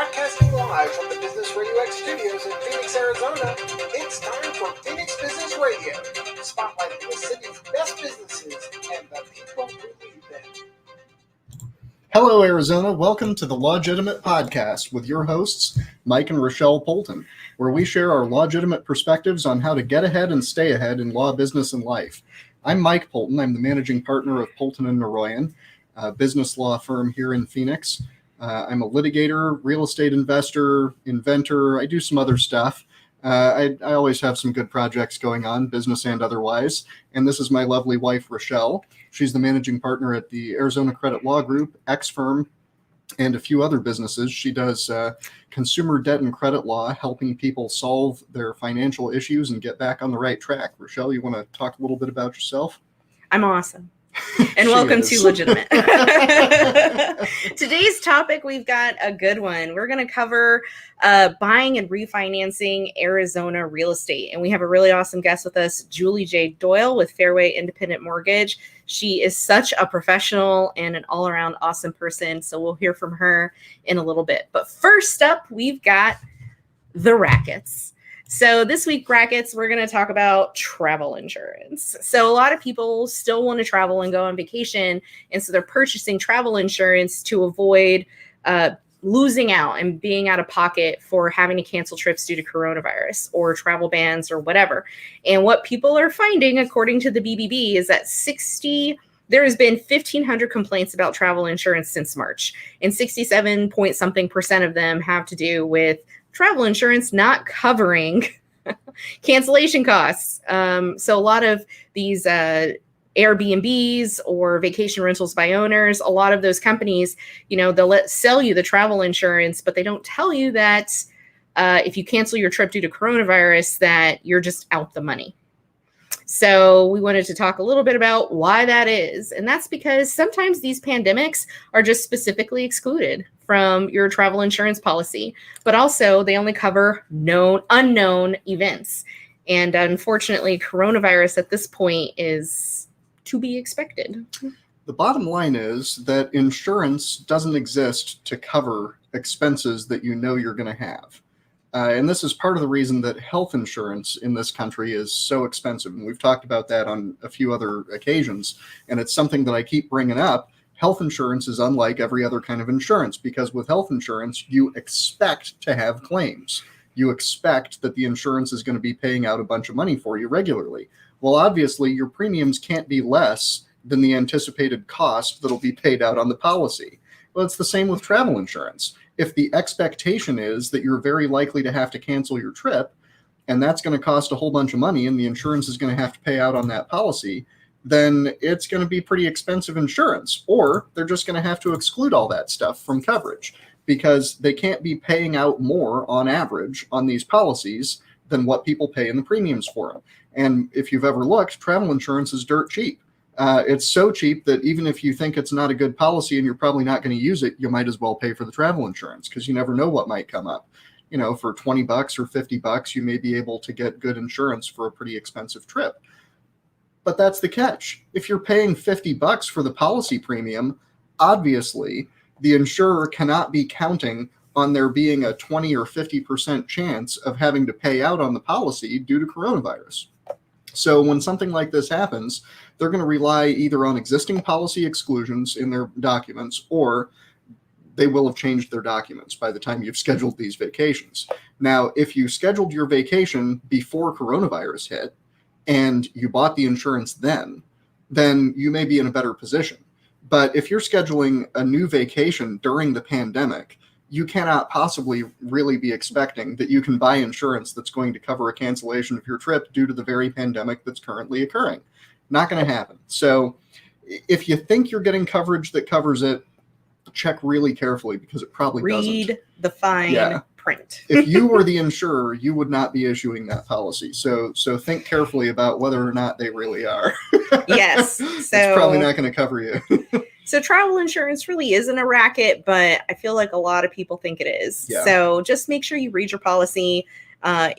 Broadcasting live from the Business Radio X studios in Phoenix, Arizona, it's time for Phoenix Business Radio, spotlighting the city's best businesses and the people who lead them. Hello, Arizona. Welcome to the Lawgitimate podcast with your hosts, Mike and Rochelle Poulton, where we share our legitimate perspectives on how to get ahead and stay ahead in law, business, and life. I'm Mike Poulton. I'm the managing partner of Poulton & Naroyan, a business law firm here in Phoenix. I'm a litigator, real estate investor, inventor. I do some other stuff. I always have some good projects going on, business and otherwise. And this is my lovely wife, Rochelle. She's the managing partner at the Arizona Credit Law Group, X Firm, and a few other businesses. She does consumer debt and credit law, helping people solve their financial issues and get back on the right track. Rochelle, you want to talk a little bit about yourself? I'm awesome. And welcome to Legitimate. Today's topic, we've got a good one. We're going to cover buying and refinancing Arizona real estate. And we have a really awesome guest with us, Juli J Doyle with Fairway Independent Mortgage. She is such a professional and an all-around awesome person. So we'll hear from her in a little bit. But first up, we've got the rackets. So this week, brackets, we're going to talk about travel insurance. So a lot of people still want to travel and go on vacation. And so they're purchasing travel insurance to avoid losing out and being out of pocket for having to cancel trips due to coronavirus or travel bans or whatever. And what people are finding, according to the BBB, is that there has been 1,500 complaints about travel insurance since March. And 67 point something % of them have to do with travel insurance not covering cancellation costs. So a lot of these Airbnbs or vacation rentals by owners, a lot of those companies, they'll sell you the travel insurance, but they don't tell you that if you cancel your trip due to coronavirus, that you're just out the money. So we wanted to talk a little bit about why that is. And that's because sometimes these pandemics are just specifically excluded from your travel insurance policy, but also they only cover unknown events. And unfortunately, coronavirus at this point is to be expected. The bottom line is that insurance doesn't exist to cover expenses that you know you're going to have. And this is part of the reason that health insurance in this country is so expensive. And we've talked about that on a few other occasions. And it's something that I keep bringing up. Health insurance is unlike every other kind of insurance because with health insurance, you expect to have claims. You expect that the insurance is going to be paying out a bunch of money for you regularly. Well, obviously, your premiums can't be less than the anticipated cost that'll be paid out on the policy. Well, it's the same with travel insurance. If the expectation is that you're very likely to have to cancel your trip, and that's going to cost a whole bunch of money, and the insurance is going to have to pay out on that policy, then it's going to be pretty expensive insurance, or they're just going to have to exclude all that stuff from coverage because they can't be paying out more on average on these policies than what people pay in the premiums for them. And if you've ever looked, travel insurance is dirt cheap. It's so cheap that even if you think it's not a good policy and you're probably not going to use it, you might as well pay for the travel insurance because you never know what might come up. For $20 or $50, you may be able to get good insurance for a pretty expensive trip. But that's the catch. If you're paying $50 for the policy premium, obviously the insurer cannot be counting on there being a 20 or 50% chance of having to pay out on the policy due to coronavirus. So when something like this happens, they're going to rely either on existing policy exclusions in their documents, or they will have changed their documents by the time you've scheduled these vacations. Now, if you scheduled your vacation before coronavirus hit and you bought the insurance then you may be in a better position. But if you're scheduling a new vacation during the pandemic, you cannot possibly really be expecting that you can buy insurance that's going to cover a cancellation of your trip due to the very pandemic that's currently occurring. Not going to happen. So if you think you're getting coverage that covers it, check really carefully because it probably doesn't. Read the fine print. If you were the insurer, you would not be issuing that policy. So think carefully about whether or not they really are. Yes. It's probably not going to cover you. So travel insurance really isn't a racket, but I feel like a lot of people think it is. Yeah. So just make sure you read your policy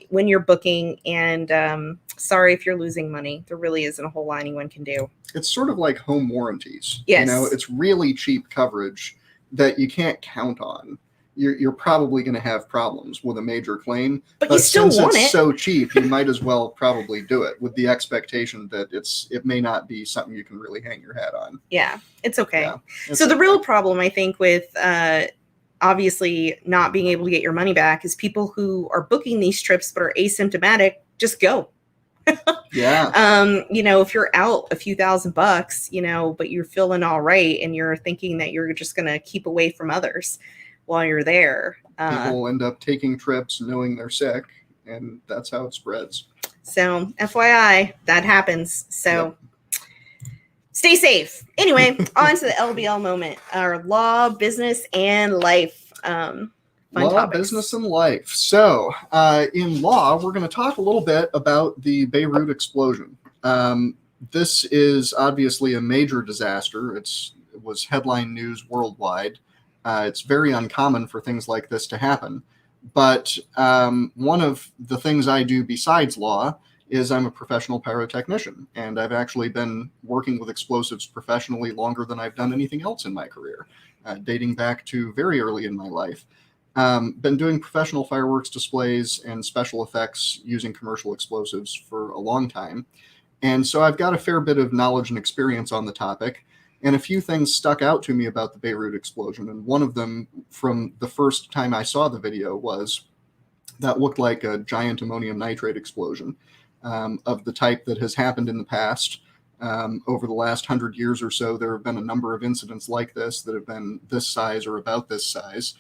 when you're booking. And sorry if you're losing money. There really isn't a whole lot anyone can do. It's sort of like home warranties. Yes. It's really cheap coverage that you can't count on. you're probably going to have problems with a major claim. But you still since want it's it. so cheap, you might as well probably do it with the expectation that it may not be something you can really hang your hat on. Yeah, it's okay. Yeah, it's so the okay. real problem, I think, with obviously not being able to get your money back is people who are booking these trips but are asymptomatic, just go. Yeah. If you're out a few $1,000s, but you're feeling all right and you're thinking that you're just going to keep away from others while you're there. People end up taking trips knowing they're sick, and that's how it spreads. So FYI, that happens. So stay safe. Anyway, on to the LBL moment, our law, business, and life. Fun law, topics. business, and life. So in law, we're going to talk a little bit about the Beirut explosion. This is obviously a major disaster. It was headline news worldwide. It's very uncommon for things like this to happen. But one of the things I do besides law is I'm a professional pyrotechnician, and I've actually been working with explosives professionally longer than I've done anything else in my career, dating back to very early in my life. Been doing professional fireworks displays and special effects using commercial explosives for a long time. And so I've got a fair bit of knowledge and experience on the topic. And a few things stuck out to me about the Beirut explosion. And one of them from the first time I saw the video was that looked like a giant ammonium nitrate explosion of the type that has happened in the past. Over the last 100 years or so, there have been a number of incidents like this that have been this size or about this size.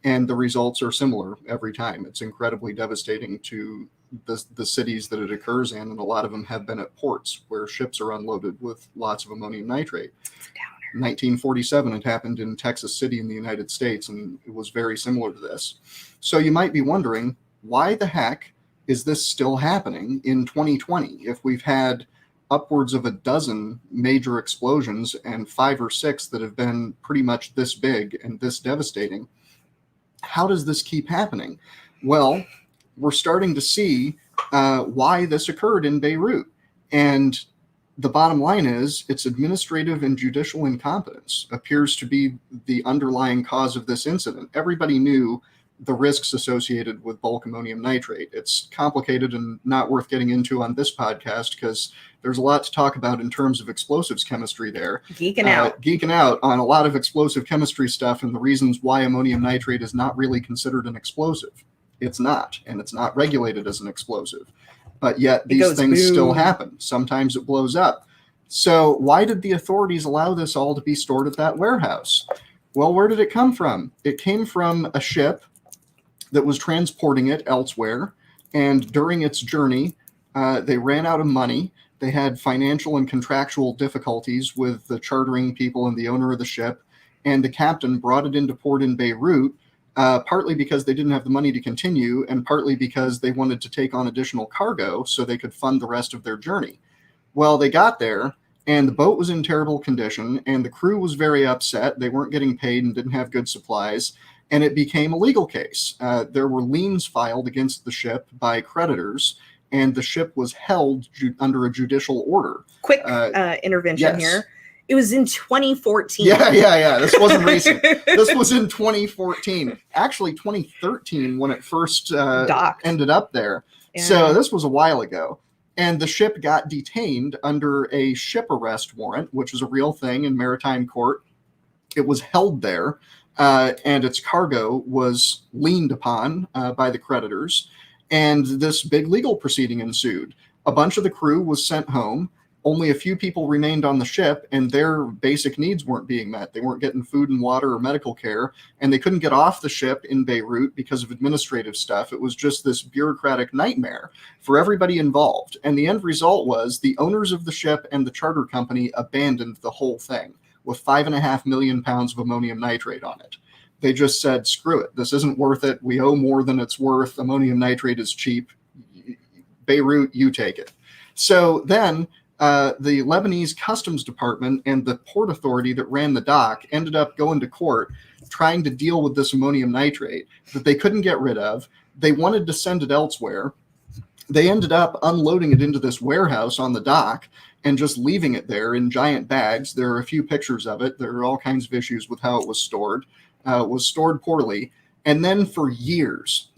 And the results are similar every time. It's incredibly devastating to the cities that it occurs in, and a lot of them have been at ports where ships are unloaded with lots of ammonium nitrate. 1947, it happened in Texas City in the United States, and it was very similar to this. So you might be wondering, why the heck is this still happening in 2020 if we've had upwards of a dozen major explosions and 5 or 6 that have been pretty much this big and this devastating? How does this keep happening? Well, we're starting to see why this occurred in Beirut. And the bottom line is it's administrative and judicial incompetence appears to be the underlying cause of this incident. Everybody knew the risks associated with bulk ammonium nitrate. It's complicated and not worth getting into on this podcast because there's a lot to talk about in terms of explosives chemistry there. Geeking out on a lot of explosive chemistry stuff and the reasons why ammonium nitrate is not really considered an explosive. It's not, and it's not regulated as an explosive. But yet these things still happen. Sometimes it blows up. So why did the authorities allow this all to be stored at that warehouse? Well, where did it come from? It came from a ship that was transporting it elsewhere. And during its journey, they ran out of money. They had financial and contractual difficulties with the chartering people and the owner of the ship. And the captain brought it into port in Beirut, partly because they didn't have the money to continue, and partly because they wanted to take on additional cargo so they could fund the rest of their journey. Well, they got there, and the boat was in terrible condition, and the crew was very upset. They weren't getting paid and didn't have good supplies, and it became a legal case. There were liens filed against the ship by creditors, and the ship was held under a judicial order. Quick intervention here. It was in 2014. Yeah. This wasn't recent. This was in 2014. Actually, 2013 when it first ended up there. Yeah. So this was a while ago. And the ship got detained under a ship arrest warrant, which is a real thing in maritime court. It was held there, and its cargo was liened upon by the creditors. And this big legal proceeding ensued. A bunch of the crew was sent home. Only a few people remained on the ship, and their basic needs weren't being met. They weren't getting food and water or medical care, and they couldn't get off the ship in Beirut because of administrative stuff. It was just this bureaucratic nightmare for everybody involved. And the end result was the owners of the ship and the charter company abandoned the whole thing with 5.5 million pounds of ammonium nitrate on it. They just said, screw it. This isn't worth it. We owe more than it's worth. Ammonium nitrate is cheap. Beirut, you take it. So then the Lebanese Customs Department and the Port Authority that ran the dock ended up going to court trying to deal with this ammonium nitrate that they couldn't get rid of. They wanted to send it elsewhere. They ended up unloading it into this warehouse on the dock and just leaving it there in giant bags. There are a few pictures of it. There are all kinds of issues with how it was stored. It was stored poorly. And then for years,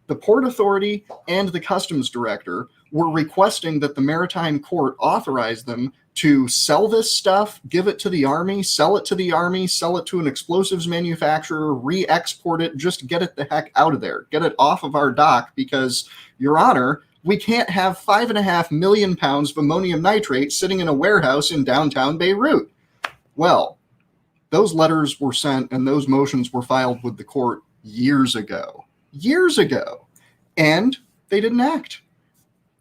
the Port Authority and the Customs Director were requesting that the Maritime Court authorize them to sell this stuff, give it to the Army, sell it to the Army, sell it to an explosives manufacturer, re-export it, just get it the heck out of there. Get it off of our dock because, Your Honor, we can't have 5.5 million pounds of ammonium nitrate sitting in a warehouse in downtown Beirut. Well, those letters were sent and those motions were filed with the court years ago, and they didn't act.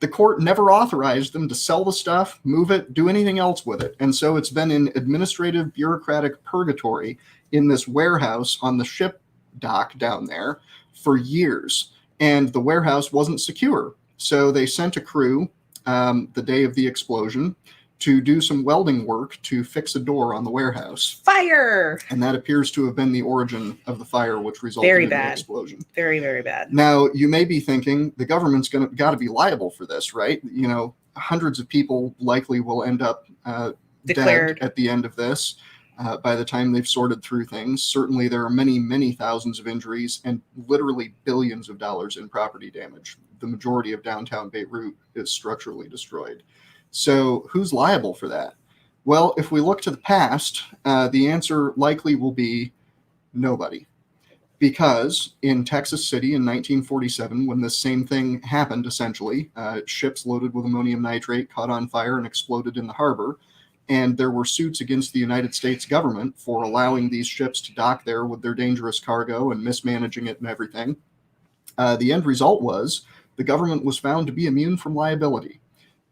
The court never authorized them to sell the stuff, move it, do anything else with it. And so it's been in administrative bureaucratic purgatory in this warehouse on the ship dock down there for years. And the warehouse wasn't secure. So they sent a crew the day of the explosion to do some welding work to fix a door on the warehouse. Fire! And that appears to have been the origin of the fire, which resulted in the explosion. Very, very bad. Now, you may be thinking the government's got to be liable for this, right? You know, hundreds of people likely will end up dead at the end of this by the time they've sorted through things. Certainly, there are many, many thousands of injuries and literally billions of dollars in property damage. The majority of downtown Beirut is structurally destroyed. So who's liable for that? Well, if we look to the past, the answer likely will be nobody. Because in Texas City in 1947, when this same thing happened, essentially, ships loaded with ammonium nitrate caught on fire and exploded in the harbor, and there were suits against the United States government for allowing these ships to dock there with their dangerous cargo and mismanaging it and everything. The end result was the government was found to be immune from liability,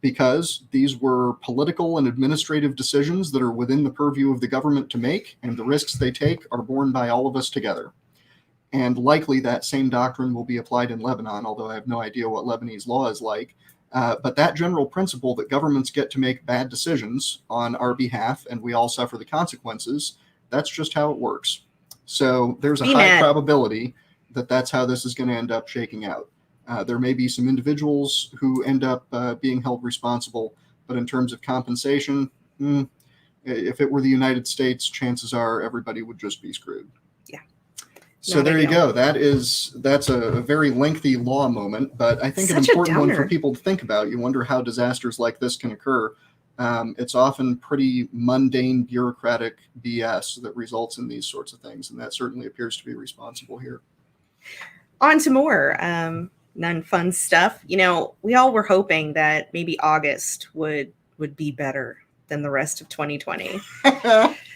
because these were political and administrative decisions that are within the purview of the government to make, and the risks they take are borne by all of us together. And likely that same doctrine will be applied in Lebanon, although I have no idea what Lebanese law is like. But that general principle that governments get to make bad decisions on our behalf and we all suffer the consequences, that's just how it works. So there's a high probability that that's how this is going to end up shaking out. There may be some individuals who end up being held responsible, but in terms of compensation, if it were the United States, chances are everybody would just be screwed. Yeah. So there you go. That's a very lengthy law moment, but I think an important one for people to think about. You wonder how disasters like this can occur. It's often pretty mundane, bureaucratic BS that results in these sorts of things, and that certainly appears to be responsible here. On to more non-fun stuff. You know, we all were hoping that maybe August would be better than the rest of 2020.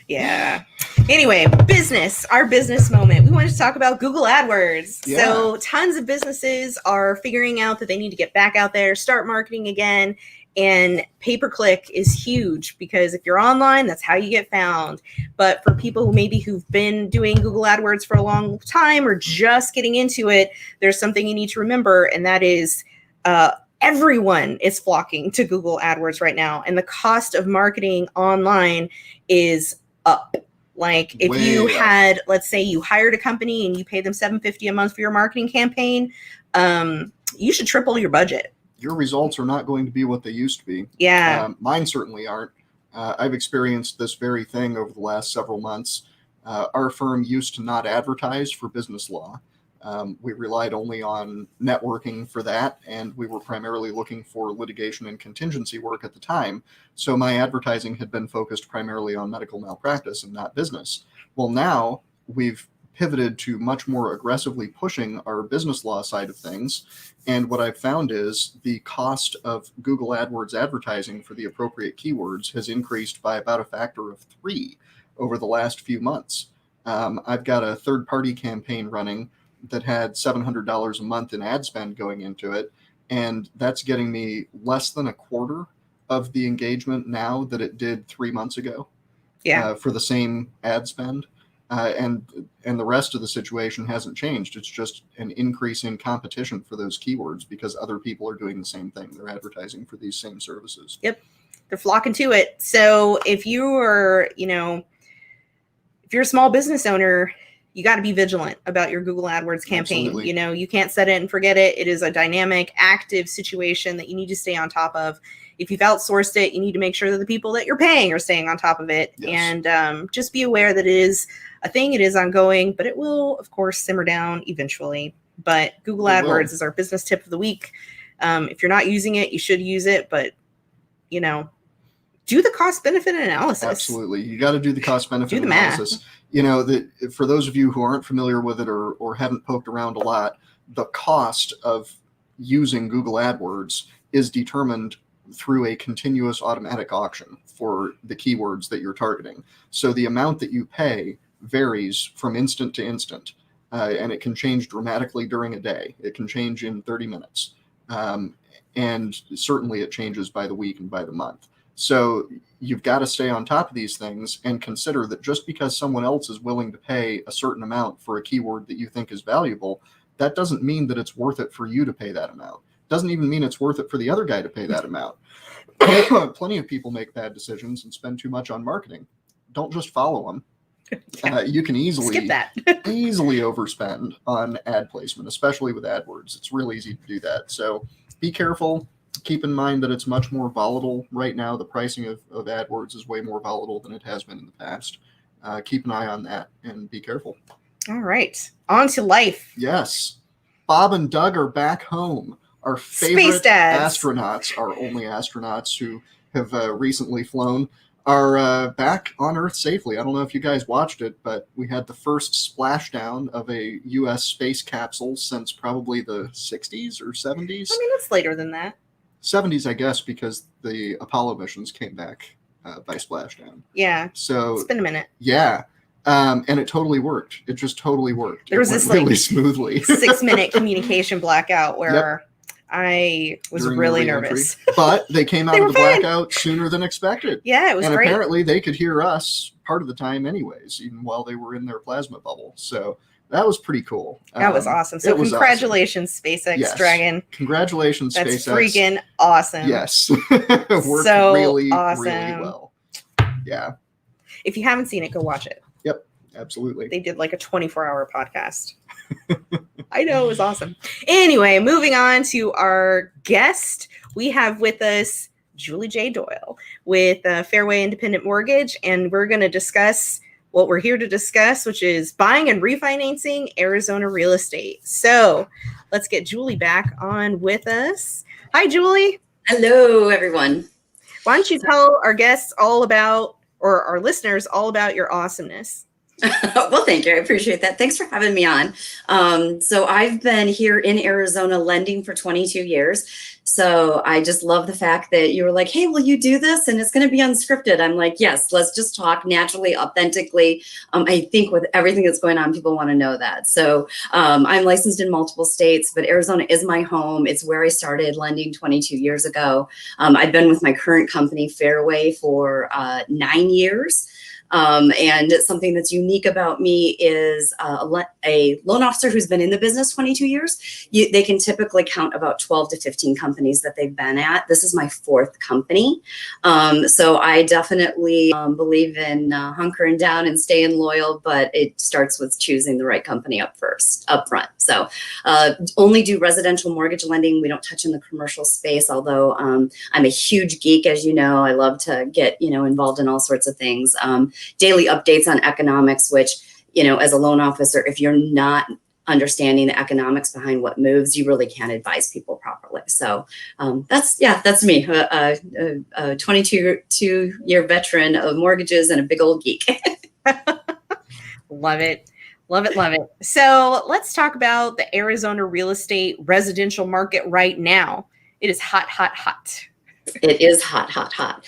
Yeah. Anyway, our business moment. We wanted to talk about Google Adwords. Yeah. So tons of businesses are figuring out that they need to get back out there, start marketing again. And pay-per-click is huge because if you're online, that's how you get found. But for people who've been doing Google AdWords for a long time or just getting into it, there's something you need to remember, and that is everyone is flocking to Google AdWords right now. And the cost of marketing online is up. Like if you had, let's say you hired a company and you pay them $750 a month for your marketing campaign, you should triple your budget. Your results are not going to be what they used to be. Yeah. Mine certainly aren't. I've experienced this very thing over the last several months. Our firm used to not advertise for business law. We relied only on networking for that, and we were primarily looking for litigation and contingency work at the time. So my advertising had been focused primarily on medical malpractice and not business. Well, now we've pivoted to much more aggressively pushing our business law side of things. And what I've found is the cost of Google AdWords advertising for the appropriate keywords has increased by about a factor of 3 over the last few months. I've got a third-party campaign running that had $700 a month in ad spend going into it, and that's getting me less than a quarter of the engagement now that it did 3 months ago. Yeah. For the same ad spend. And the rest of the situation hasn't changed. It's just an increase in competition for those keywords because other people are doing the same thing. They're advertising for these same services. Yep. They're flocking to it. So if you're a small business owner, you got to be vigilant about your Google AdWords campaign. Absolutely. You know, you can't set it and forget it. It is a dynamic, active situation that you need to stay on top of. If you've outsourced it, you need to make sure that the people that you're paying are staying on top of it. Yes. And just be aware that it is a thing. It is ongoing, but it will, of course, simmer down eventually. But Google AdWords is our business tip of the week. If you're not using it, you should use it. But, you know, do the cost benefit analysis. Absolutely. You got to do the cost benefit Do the analysis. math. You know, for those of you who aren't familiar with it or haven't poked around a lot, the cost of using Google AdWords is determined through a continuous automatic auction for the keywords that you're targeting. So the amount that you pay varies from instant to instant, and it can change dramatically during a day. It can change in 30 minutes. And certainly it changes by the week and by the month. So you've got to stay on top of these things and consider that just because someone else is willing to pay a certain amount for a keyword that you think is valuable, that doesn't mean that it's worth it for you to pay that amount. Doesn't even mean it's worth it for the other guy to pay that amount. Plenty of people make bad decisions and spend too much on marketing. Don't just follow them. Yeah. You can easily Skip that. easily overspend on ad placement, especially with AdWords. It's real easy to do that. So be careful. Keep in mind that it's much more volatile right now. The pricing of AdWords is way more volatile than it has been in the past. Keep an eye on that and be careful. All right. On to life. Yes. Bob and Doug are back home. Our favorite Space dads. astronauts, our only astronauts who have recently flown, are back on Earth safely. I don't know if you guys watched it, but we had the first splashdown of a U.S. space capsule since probably the 60s or 70s. I mean, it's later than that. 70s, I guess, because the Apollo missions came back by splashdown. Yeah. So It's been a minute. yeah. And it totally worked. It just totally worked. There was it went this, really like, smoothly. 6-minute communication blackout where I was During really the re-entry. nervous. But they came out They of were the fine. blackout sooner than expected. Yeah, it was And great. apparently they could hear us part of the time anyways, even while they were in their plasma bubble. So that was pretty cool. That was awesome. So it was congratulations, SpaceX Yes. Dragon. Congratulations, That's SpaceX. freaking awesome. Yes. Worked So really, awesome. really well. Yeah, If you haven't seen it, go watch it. absolutely. They did like a 24-hour podcast. I know, it was awesome. Anyway, moving on to our guest. We have with us Juli J Doyle with Fairway Independent Mortgage, and we're going to discuss what we're here to discuss, which is buying and refinancing Arizona real estate. So let's get Juli back on with us. Hi, Juli. Hello, everyone. Why don't you tell our guests all about, or our listeners all about your awesomeness? Well, thank you. I appreciate that. Thanks for having me on. So I've been here in Arizona lending for 22 years. So I just love the fact that you were like, hey, will you do this? And it's going to be unscripted. I'm like, yes, let's just talk naturally, authentically. I think with everything that's going on, people want to know that. So I'm licensed in multiple states, but Arizona is my home. It's where I started lending 22 years ago. I've been with my current company, Fairway, for 9 years. And something that's unique about me is a loan officer who's been in the business 22 years. They can typically count about 12 to 15 companies that they've been at. This is my 4th company. So I definitely believe in hunkering down and staying loyal, but it starts with choosing the right company up front. So only do residential mortgage lending. We don't touch in the commercial space, although I'm a huge geek, as you know. I love to get involved in all sorts of things. Daily updates on economics, which, as a loan officer, if you're not understanding the economics behind what moves, you really can't advise people properly. So that's me, a 22-year veteran of mortgages and a big old geek. Love it. Love it. Love it. So let's talk about the Arizona real estate residential market right now. It is hot, hot, hot. It is hot, hot, hot.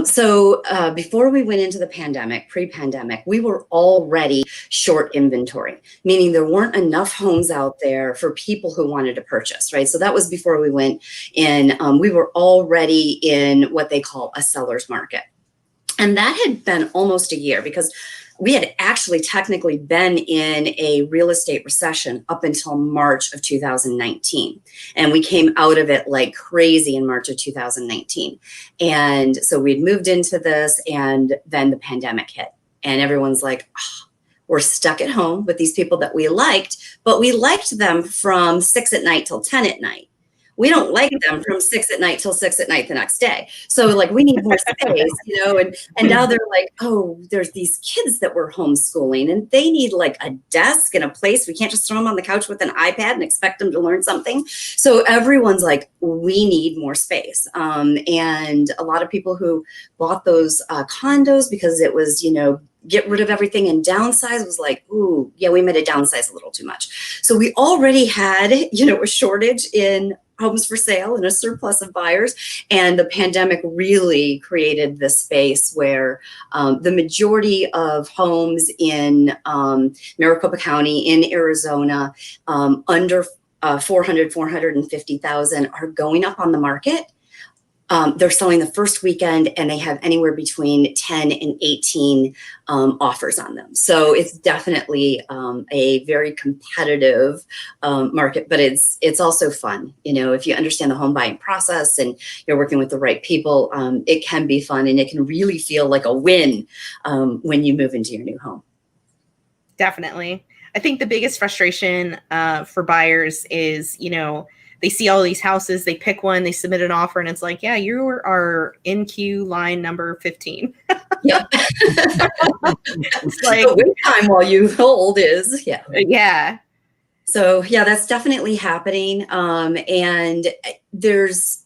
So before we went into the pandemic, pre-pandemic, we were already short inventory, meaning there weren't enough homes out there for people who wanted to purchase, right? So that was before we went in. We were already in what they call a seller's market. And that had been almost a year because we had actually technically been in a real estate recession up until March of 2019. And we came out of it like crazy in March of 2019. And so we'd moved into this, and then the pandemic hit. And everyone's like, oh, were stuck at home with these people that we liked, but we liked them from 6 at night till 10 at night. We don't like them from 6 at night till 6 at night the next day. So like, we need more space, and now they're like, oh, there's these kids that we're homeschooling and they need like a desk and a place. We can't just throw them on the couch with an iPad and expect them to learn something. So everyone's like, we need more space. And a lot of people who bought those condos because it was, get rid of everything and downsize was like, ooh, yeah, we made a downsize a little too much. So we already had, a shortage in homes for sale and a surplus of buyers. And the pandemic really created this space where the majority of homes in Maricopa County in Arizona under 450,000 are going up on the market. They're selling the first weekend and they have anywhere between 10 and 18 offers on them. So it's definitely a very competitive market, but it's also fun. If you understand the home buying process and you're working with the right people, it can be fun and it can really feel like a win when you move into your new home. Definitely. I think the biggest frustration for buyers is, they see all these houses, they pick one, they submit an offer, and it's like, yeah, you are in queue line number 15. Yep. It's like the wait time while you hold is, yeah. Yeah. So yeah, that's definitely happening. And there's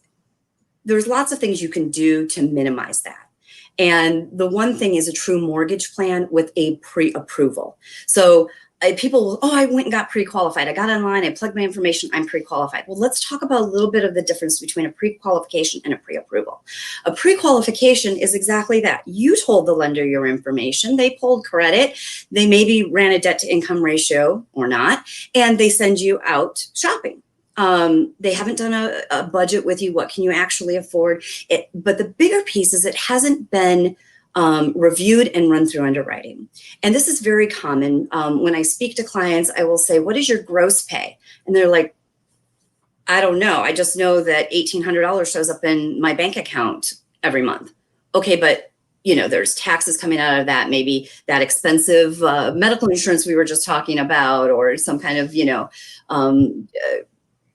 lots of things you can do to minimize that. And the one thing is a true mortgage plan with a pre-approval. So people, I went and got pre-qualified. I got online, I plugged my information, I'm pre-qualified. Well, let's talk about a little bit of the difference between a pre-qualification and a pre-approval. A pre-qualification is exactly that. You told the lender your information, they pulled credit, they maybe ran a debt to income ratio or not, and they send you out shopping. They haven't done a budget with you. What can you actually afford? But the bigger piece is it hasn't been reviewed and run through underwriting. And this is very common. When I speak to clients, I will say, what is your gross pay? And they're like, I don't know. I just know that $1,800 shows up in my bank account every month. Okay, but there's taxes coming out of that, maybe that expensive medical insurance we were just talking about, or some kind of,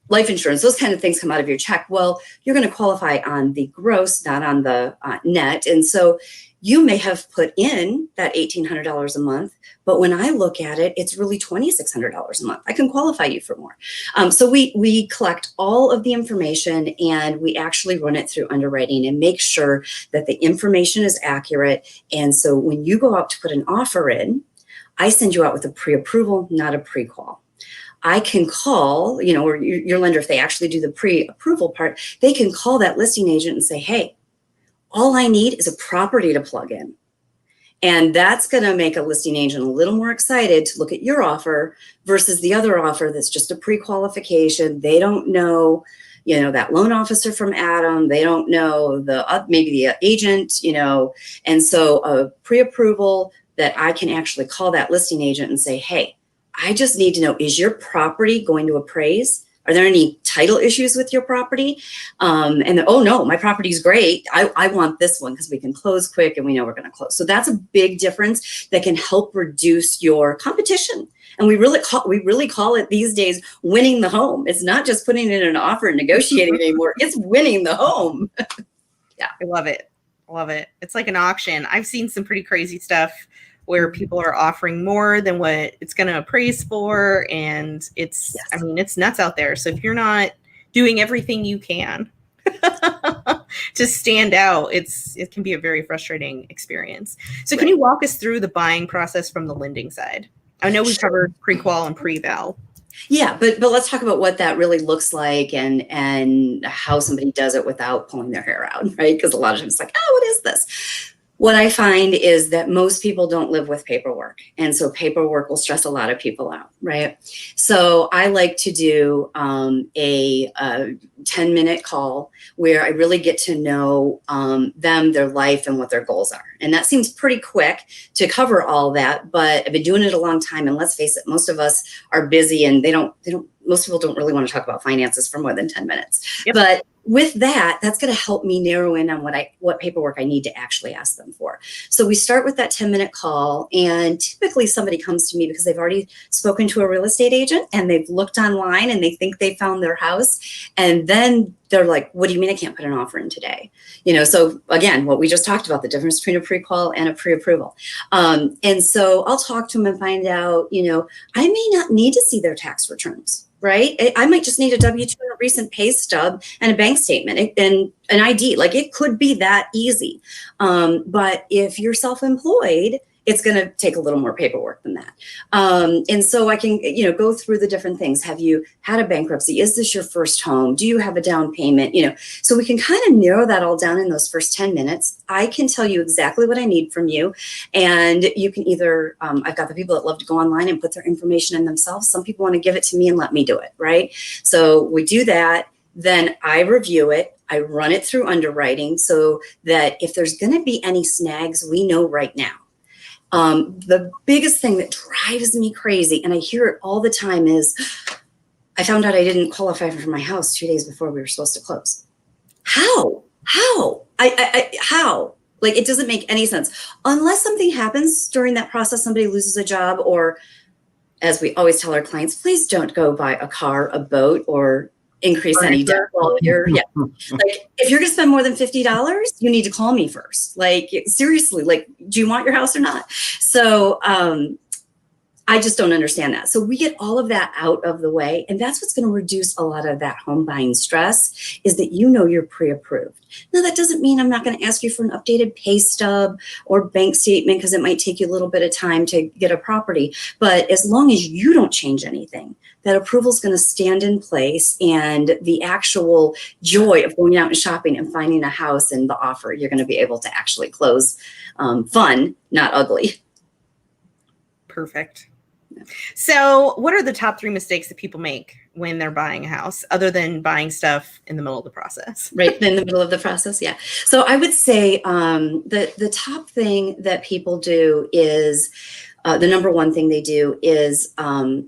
life insurance, those kind of things come out of your check. Well, you're going to qualify on the gross, not on the net. And so you may have put in that $1,800 a month, but when I look at it, it's really $2,600 a month. I can qualify you for more. So we collect all of the information and we actually run it through underwriting and make sure that the information is accurate. And so when you go out to put an offer in, I send you out with a pre-approval, not a pre-qual. I can call, or your lender, if they actually do the pre-approval part, they can call that listing agent and say, hey, all I need is a property to plug in. And that's going to make a listing agent a little more excited to look at your offer versus the other offer that's just a pre-qualification. They don't know, that loan officer from Adam. They don't know maybe the agent, and so a pre-approval that I can actually call that listing agent and say, hey, I just need to know, is your property going to appraise? Are there any title issues with your property? And oh no, my property's great. I want this one because we can close quick and we know we're going to close. So that's a big difference that can help reduce your competition. And we really call it these days winning the home. It's not just putting in an offer and negotiating anymore. It's winning the home. Yeah, I love it. Love it. It's like an auction. I've seen some pretty crazy stuff where people are offering more than what it's going to appraise for. And it's, yes. It's nuts out there. So if you're not doing everything you can to stand out, it can be a very frustrating experience. So can you walk us through the buying process from the lending side? I know we've covered pre-qual and pre-val. Yeah, but let's talk about what that really looks like and how somebody does it without pulling their hair out, right? Because a lot of times it's like, oh, what is this? What I find is that most people don't live with paperwork. And so paperwork will stress a lot of people out, right? So I like to do a 10-minute call where I really get to know them, their life, and what their goals are. And that seems pretty quick to cover all that, but I've been doing it a long time. And let's face it, most of us are busy and most people don't really want to talk about finances for more than 10 minutes. Yep. But with that, that's going to help me narrow in on what paperwork I need to actually ask them for. So we start with that 10-minute call, and typically somebody comes to me because they've already spoken to a real estate agent and they've looked online and they think they found their house. And then they're like, what do you mean I can't put an offer in today? So again, what we just talked about, the difference between a pre-qual and a pre-approval. And so I'll talk to them and find out, I may not need to see their tax returns. Right? I might just need a W-2 and a recent pay stub and a bank statement and an ID. Like, it could be that easy. But if you're self-employed, it's going to take a little more paperwork than that. And so I can, go through the different things. Have you had a bankruptcy? Is this your first home? Do you have a down payment? So we can kind of narrow that all down in those first 10 minutes. I can tell you exactly what I need from you. And you can either, I've got the people that love to go online and put their information in themselves. Some people want to give it to me and let me do it, right? So we do that. Then I review it. I run it through underwriting so that if there's going to be any snags, we know right now. The biggest thing that drives me crazy, and I hear it all the time, is I found out I didn't qualify for my house 2 days before we were supposed to close. How? How? How? Like, it doesn't make any sense. Unless something happens during that process, somebody loses a job, or, as we always tell our clients, please don't go buy a car, a boat, or increase any debt while you're, like, if you're going to spend more than $50, you need to call me first. Like, seriously, like, do you want your house or not? So, I just don't understand that. So we get all of that out of the way, and that's what's going to reduce a lot of that home buying stress, is that you're pre-approved. Now, that doesn't mean I'm not going to ask you for an updated pay stub or bank statement, because it might take you a little bit of time to get a property. But as long as you don't change anything, that approval is going to stand in place, and the actual joy of going out and shopping and finding a house and the offer, you're going to be able to actually close fun, not ugly. Perfect. So what are the top 3 mistakes that people make when they're buying a house, other than buying stuff in the middle of the process? Right in the middle of the process, yeah. So I would say the top thing that people do is, the number one thing they do is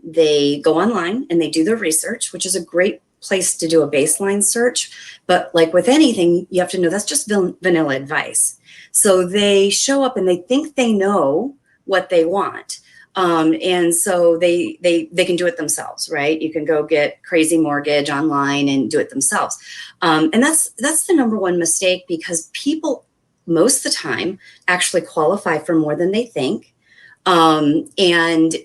they go online and they do their research, which is a great place to do a baseline search. But like with anything, you have to know that's just vanilla advice. So they show up and they think they know what they want. And so they can do it themselves, right? You can go get Crazy Mortgage online and do it themselves. And that's the number one mistake, because people most of the time actually qualify for more than they think. And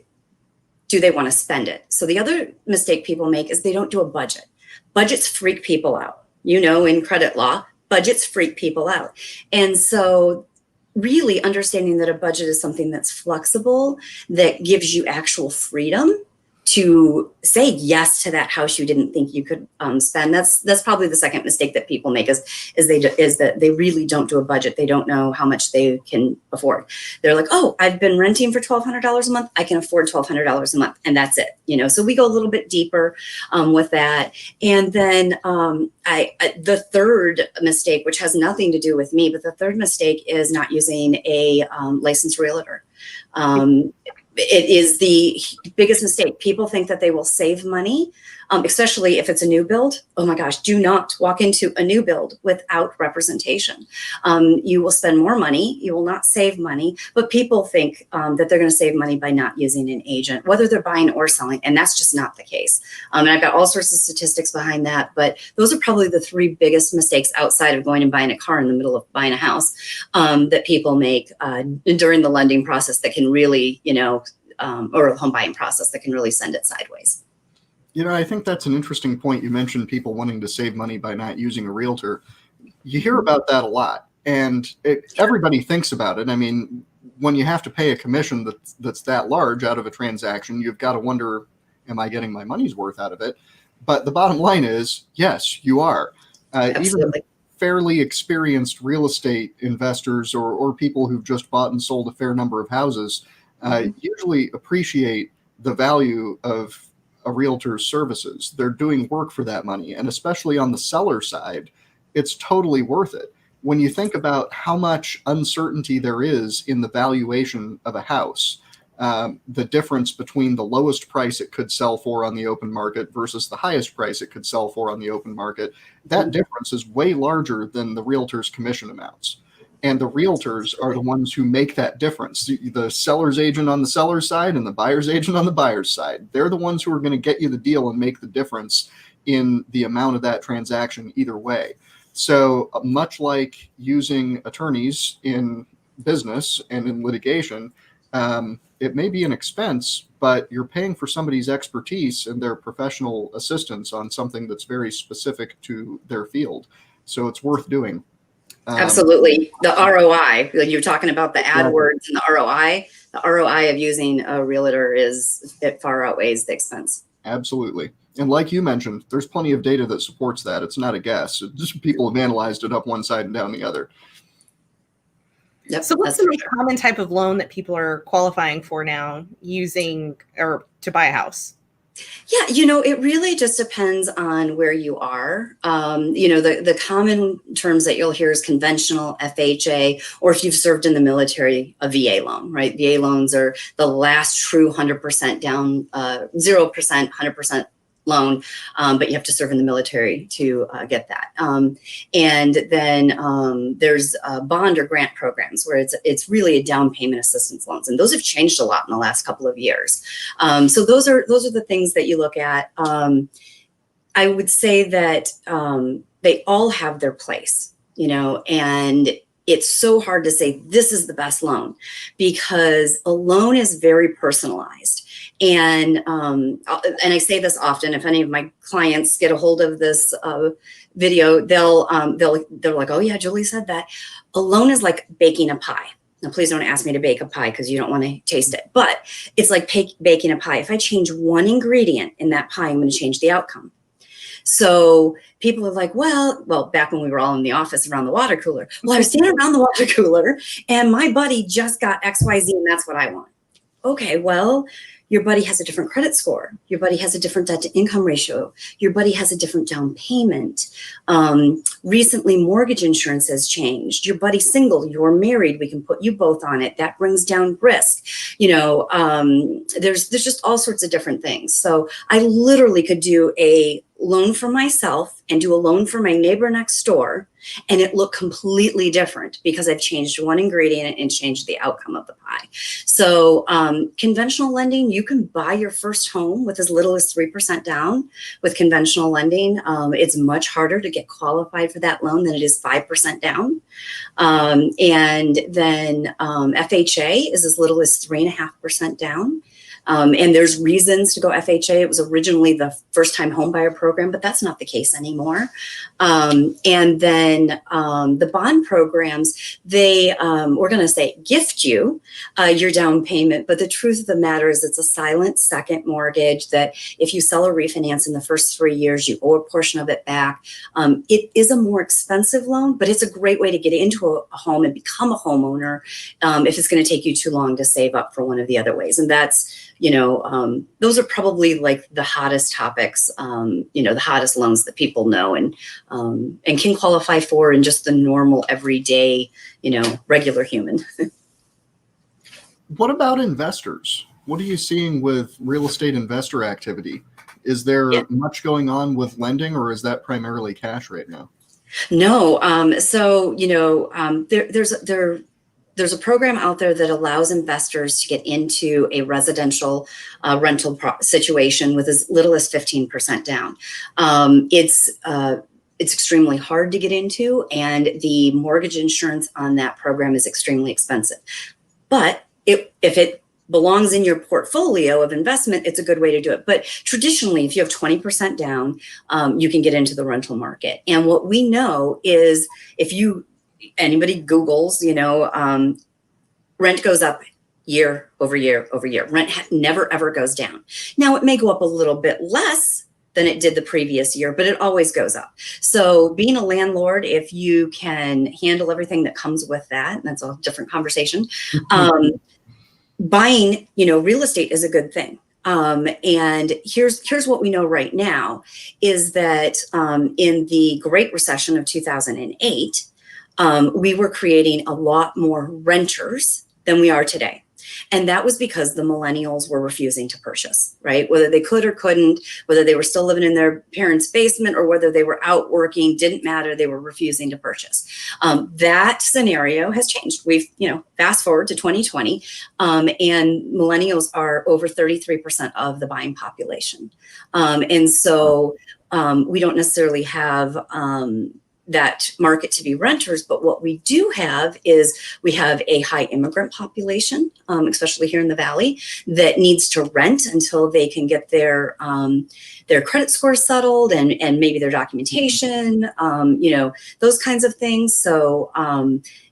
do they want to spend it? So the other mistake people make is they don't do a budget. Budgets freak people out. In credit law, budgets freak people out. And so really understanding that a budget is something that's flexible, that gives you actual freedom to say yes to that house you didn't think you could spend. That's probably the second mistake that people make, is that they really don't do a budget. They don't know how much they can afford. They're like, oh, I've been renting for $1,200 a month. I can afford $1,200 a month, and that's it. So we go a little bit deeper with that. And then the third mistake, which has nothing to do with me, but the third mistake is not using a licensed realtor. It is the biggest mistake. People think that they will save money, especially if it's a new build. Oh my gosh, do not walk into a new build without representation. You will spend more money. You will not save money, but people think that they're going to save money by not using an agent, whether they're buying or selling. And that's just not the case. And I've got all sorts of statistics behind that, but those are probably the 3 biggest mistakes outside of going and buying a car in the middle of buying a house that people make during the lending process that can really, or the home buying process that can really send it sideways. I think that's an interesting point. You mentioned people wanting to save money by not using a realtor. You hear about that a lot, and everybody thinks about it. I mean, when you have to pay a commission that's that large out of a transaction, you've got to wonder, am I getting my money's worth out of it? But the bottom line is, yes, you are. Even fairly experienced real estate investors or people who've just bought and sold a fair number of houses usually appreciate the value of a realtor's services. They're doing work for that money. And especially on the seller side, it's totally worth it. When you think about how much uncertainty there is in the valuation of a house, the difference between the lowest price it could sell for on the open market versus the highest price it could sell for on the open market, that difference is way larger than the realtor's commission amounts. And the realtors are the ones who make that difference. The seller's agent on the seller's side and the buyer's agent on the buyer's side. They're the ones who are going to get you the deal and make the difference in the amount of that transaction either way. So much like using attorneys in business and in litigation, it may be an expense, but you're paying for somebody's expertise and their professional assistance on something that's very specific to their field. So it's worth doing. Absolutely. The ROI, you're talking about the AdWords and the ROI of using a realtor it far outweighs the expense. Absolutely. And like you mentioned, there's plenty of data that supports that. It's not a guess. Just people have analyzed it up one side and down the other. Yep, so what's the most common type of loan that people are qualifying for now using or to buy a house? Yeah, it really just depends on where you are. The common terms that you'll hear is conventional, FHA, or if you've served in the military, a VA loan, right? VA loans are the last true 100% down, 0%, 100% loan, but you have to serve in the military to get that. And then there's bond or grant programs where it's really a down payment assistance loans, and those have changed a lot in the last couple of years. So those are the things that you look at. I would say that they all have their place, and it's so hard to say this is the best loan because a loan is very personalized. And I say this often. If any of my clients get a hold of this video, they're like, "Oh yeah, Julie said that." A loan is like baking a pie. Now, please don't ask me to bake a pie because you don't want to taste it. But it's like baking a pie. If I change one ingredient in that pie, I'm going to change the outcome. So people are like, well, back when we were all in the office around the water cooler. Well, I was standing around the water cooler, and my buddy just got XYZ, and that's what I want. Okay, well, your buddy has a different credit score. Your buddy has a different debt to income ratio. Your buddy has a different down payment. Recently, mortgage insurance has changed. Your buddy's single, you're married. We can put you both on it. That brings down risk. There's just all sorts of different things. So I literally could do a loan for myself and do a loan for my neighbor next door, and it looked completely different because I've changed one ingredient and changed the outcome of the pie. So conventional lending, you can buy your first home with as little as 3% down. With conventional lending, it's much harder to get qualified for that loan than it is 5% down. And then FHA is as little as 3.5% down. And there's reasons to go FHA. It was originally the first time home buyer program, but that's not the case anymore. And then the bond programs, we're going to say gift you your down payment. But the truth of the matter is it's a silent second mortgage that if you sell or refinance in the first 3 years, you owe a portion of it back. It is a more expensive loan, but it's a great way to get into a home and become a homeowner if it's going to take you too long to save up for one of the other ways. And that's, those are probably like the hottest topics, the hottest loans that people know and can qualify for in just the normal, everyday, regular human. What about investors? What are you seeing with real estate investor activity? Is there much going on with lending, or is that primarily cash right now? No. There's a program out there that allows investors to get into a residential rental situation with as little as 15% down. It's extremely hard to get into, and the mortgage insurance on that program is extremely expensive. But if it belongs in your portfolio of investment, it's a good way to do it. But traditionally, if you have 20% down, you can get into the rental market. And what we know is anybody Googles, rent goes up year over year over year. Rent never, ever goes down. Now, it may go up a little bit less than it did the previous year, but it always goes up. So being a landlord, if you can handle everything that comes with that, and that's a different conversation, buying, real estate is a good thing. And here's what we know right now is that in the Great Recession of 2008, we were creating a lot more renters than we are today. And that was because the millennials were refusing to purchase, right? Whether they could or couldn't, whether they were still living in their parents' basement or whether they were out working, didn't matter. They were refusing to purchase. That scenario has changed. We've, fast forward to 2020, and millennials are over 33% of the buying population. And so we don't necessarily have that market to be renters, but what we do have is we have a high immigrant population, especially here in the Valley, that needs to rent until they can get their credit score settled and maybe their documentation, those kinds of things. So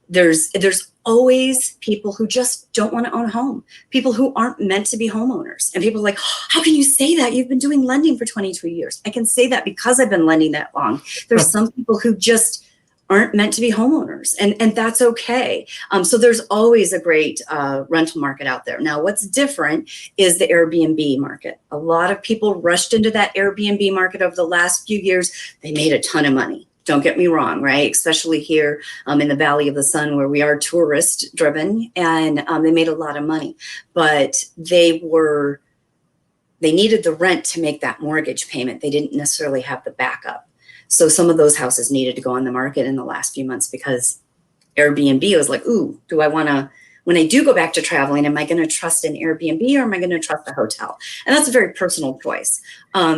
there's always people who just don't want to own a home, people who aren't meant to be homeowners. And people are like, how can you say that? You've been doing lending for 22 years. I can say that because I've been lending that long. There's some people who just aren't meant to be homeowners, and that's okay. So there's always a great rental market out there. Now, what's different is the Airbnb market. A lot of people rushed into that Airbnb market over the last few years. They made a ton of money. Don't get me wrong, right? Especially here in the Valley of the Sun, where we are tourist driven, and they made a lot of money, but they needed the rent to make that mortgage payment. They didn't necessarily have the backup. So some of those houses needed to go on the market in the last few months because Airbnb was like, ooh, do I want to, when I do go back to traveling, am I going to trust an Airbnb or am I going to trust a hotel? And that's a very personal choice.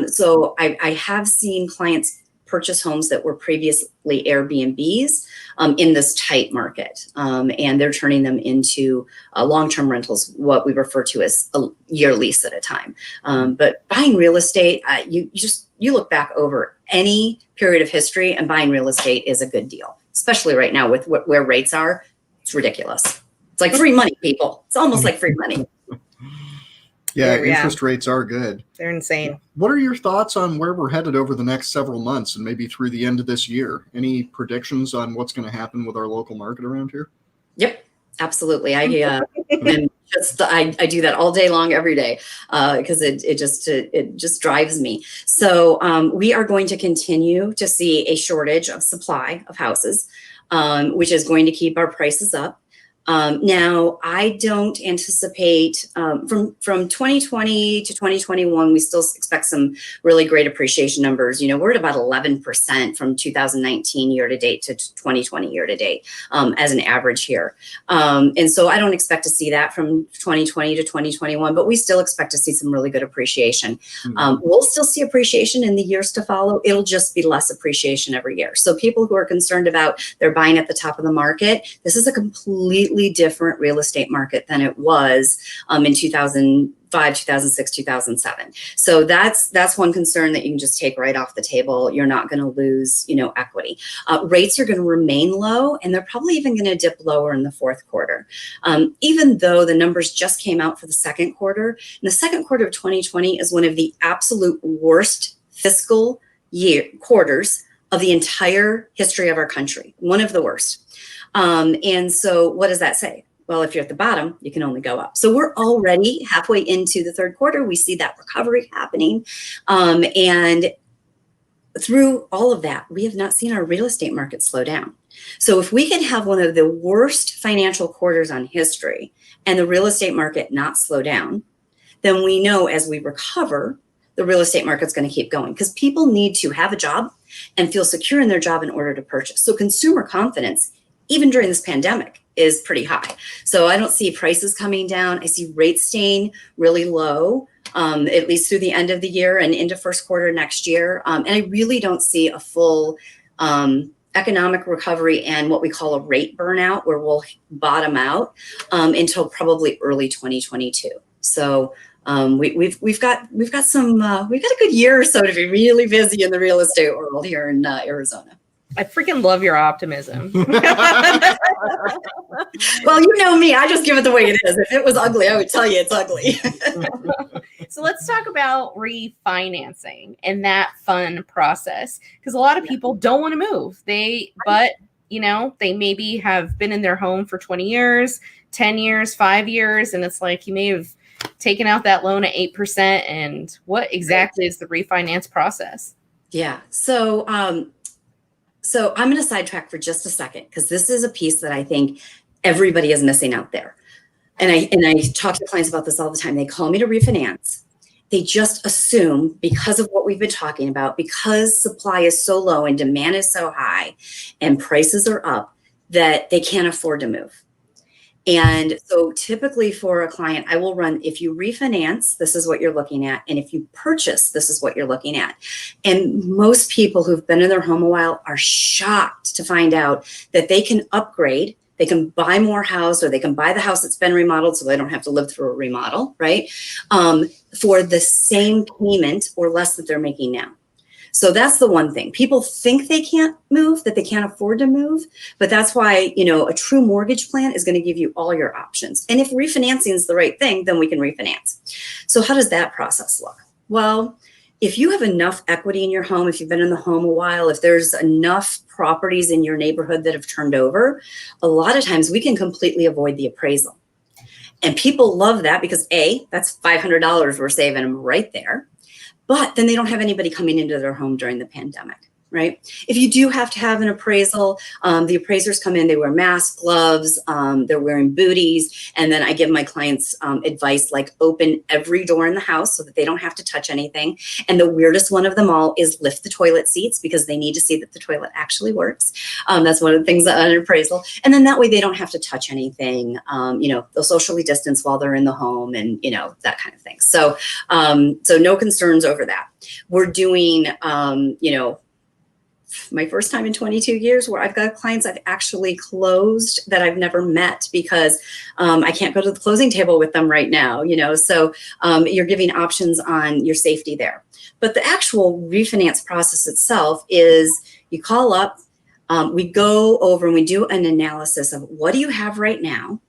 So I have seen clients purchase homes that were previously Airbnbs in this tight market. And they're turning them into long-term rentals, what we refer to as a year lease at a time. But buying real estate, you look back over any period of history and buying real estate is a good deal, especially right now with where rates are. It's ridiculous. It's like free money, people. It's almost like free money. Yeah, interest rates are good. They're insane. What are your thoughts on where we're headed over the next several months and maybe through the end of this year? Any predictions on what's going to happen with our local market around here? Yep, absolutely. I do that all day long, every day, because it just drives me. So we are going to continue to see a shortage of supply of houses, which is going to keep our prices up. Now, I don't anticipate from 2020 to 2021, we still expect some really great appreciation numbers. We're at about 11% from 2019 year to date to 2020 year to date as an average here. And so I don't expect to see that from 2020 to 2021, but we still expect to see some really good appreciation. We'll still see appreciation in the years to follow. It'll just be less appreciation every year. So people who are concerned about they're buying at the top of the market, this is a completely different real estate market than it was in 2005, 2006, 2007. So that's one concern that you can just take right off the table. You're not going to lose, equity. Rates are going to remain low, and they're probably even going to dip lower in the fourth quarter. Even though the numbers just came out for the second quarter, and the second quarter of 2020 is one of the absolute worst fiscal quarters of the entire history of our country. One of the worst. And so what does that say? Well, if you're at the bottom, you can only go up. So we're already halfway into the third quarter. We see that recovery happening. And through all of that, we have not seen our real estate market slow down. So if we can have one of the worst financial quarters on history and the real estate market not slow down, then we know as we recover, the real estate market's going to keep going because people need to have a job and feel secure in their job in order to purchase. So consumer confidence, even during this pandemic, is pretty high. So I don't see prices coming down. I see rates staying really low, at least through the end of the year and into first quarter next year. And I really don't see a full economic recovery and what we call a rate burnout where we'll bottom out until probably early 2022. So we've got a good year or so to be really busy in the real estate world here in Arizona. I freaking love your optimism. Well, you know me. I just give it the way it is. If it was ugly, I would tell you it's ugly. So let's talk about refinancing and that fun process. Because a lot of people don't want to move. But they maybe have been in their home for 20 years, 10 years, 5 years. And it's like you may have taken out that loan at 8%. And what exactly is the refinance process? Yeah. So I'm going to sidetrack for just a second because this is a piece that I think everybody is missing out there. and I talk to clients about this all the time. They call me to refinance. They just assume, because of what we've been talking about, because supply is so low and demand is so high and prices are up, that they can't afford to move. And so typically for a client, I will run, if you refinance, this is what you're looking at. And if you purchase, this is what you're looking at. And most people who've been in their home a while are shocked to find out that they can upgrade. They can buy more house, or they can buy the house that's been remodeled so they don't have to live through a remodel, right? For the same payment or less that they're making now. So that's the one thing. People think they can't move, that they can't afford to move, but that's why, a true mortgage plan is going to give you all your options. And if refinancing is the right thing, then we can refinance. So how does that process look? Well, if you have enough equity in your home, if you've been in the home a while, if there's enough properties in your neighborhood that have turned over, a lot of times we can completely avoid the appraisal. And people love that because A, that's $500 we're saving them right there. But then they don't have anybody coming into their home during the pandemic, right? If you do have to have an appraisal, the appraisers come in, they wear masks, gloves, they're wearing booties. And then I give my clients advice like open every door in the house so that they don't have to touch anything. And the weirdest one of them all is lift the toilet seats, because they need to see that the toilet actually works. That's one of the things on an appraisal. And then that way they don't have to touch anything. They'll socially distance while they're in the home, and, that kind of thing. So, so no concerns over that. We're doing, my first time in 22 years where I've got clients I've actually closed that I've never met because I can't go to the closing table with them right now, so you're giving options on your safety there. But the actual refinance process itself is you call up, we go over and we do an analysis of what do you have right now,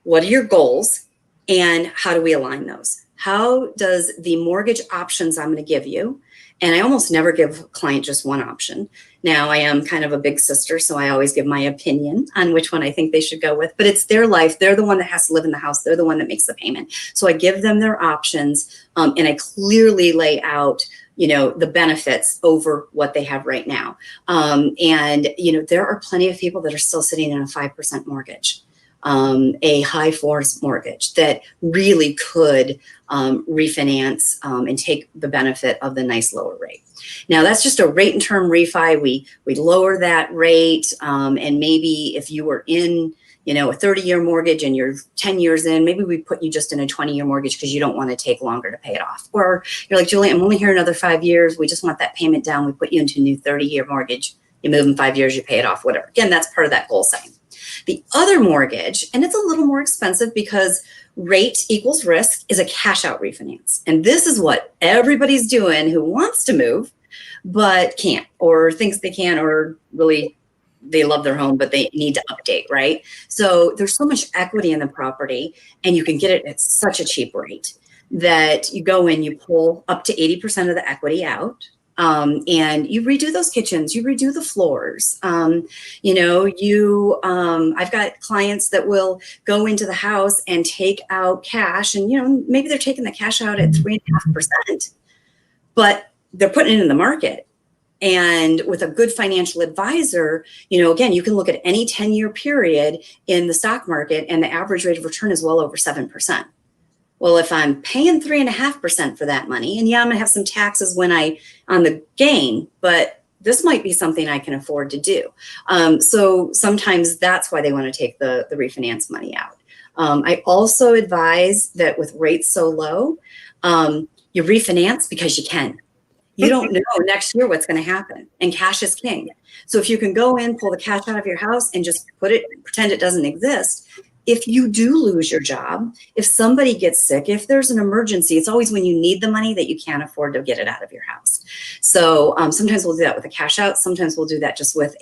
what are your goals, and how do we align those? How does the mortgage options I'm going to give you, and I almost never give a client just one option. Now, I am kind of a big sister, so I always give my opinion on which one I think they should go with. But it's their life. They're the one that has to live in the house. They're the one that makes the payment. So I give them their options, and I clearly lay out, the benefits over what they have right now. There are plenty of people that are still sitting in a 5% mortgage. A high force mortgage that really could refinance and take the benefit of the nice lower rate. Now that's just a rate and term refi. We lower that rate, and maybe if you were in a 30-year mortgage and you're 10 years in, maybe we put you just in a 20-year mortgage because you don't want to take longer to pay it off. Or you're like, Julie, I'm only here another 5 years. We just want that payment down. We put you into a new 30-year mortgage. You move in 5 years, you pay it off, whatever. Again, that's part of that goal setting. The other mortgage, and it's a little more expensive because rate equals risk, is a cash out refinance. And this is what everybody's doing who wants to move, but can't, or thinks they can, or really they love their home, but they need to update, right? So there's so much equity in the property, and you can get it at such a cheap rate that you go in, you pull up to 80% of the equity out. And you redo those kitchens, you redo the floors. I've got clients that will go into the house and take out cash, and, maybe they're taking the cash out at 3.5%, but they're putting it in the market. And with a good financial advisor, again, you can look at any 10-year period in the stock market, and the average rate of return is well over 7%. Well, if I'm paying 3.5% for that money, and I'm going to have some taxes on the gain, but this might be something I can afford to do. So sometimes that's why they want to take the refinance money out. I also advise that with rates so low, you refinance because you can. You don't know next year what's going to happen, and cash is king. So if you can go in, pull the cash out of your house and just pretend it doesn't exist. If you do lose your job, if somebody gets sick, if there's an emergency, it's always when you need the money that you can't afford to get it out of your house. So sometimes we'll do that with a cash out. Sometimes we'll do that just with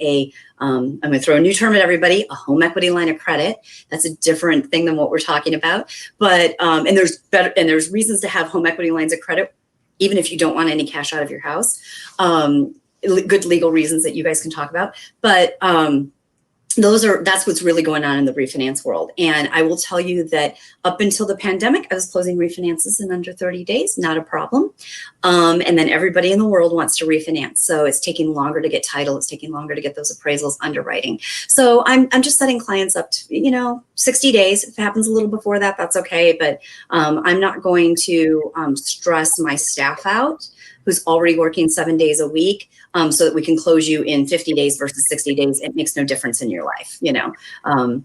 I'm going to throw a new term at everybody, a home equity line of credit. That's a different thing than what we're talking about. But and there's reasons to have home equity lines of credit, even if you don't want any cash out of your house. Good legal reasons that you guys can talk about. But that's what's really going on in the refinance world. And I will tell you that up until the pandemic, I was closing refinances in under 30 days, not a problem. And then everybody in the world wants to refinance. So it's taking longer to get title. It's taking longer to get those appraisals, underwriting. So I'm just setting clients up to, 60 days. If it happens a little before that, that's okay. But I'm not going to stress my staff out who's already working 7 days a week, so that we can close you in 50 days versus 60 days. It makes no difference in your life,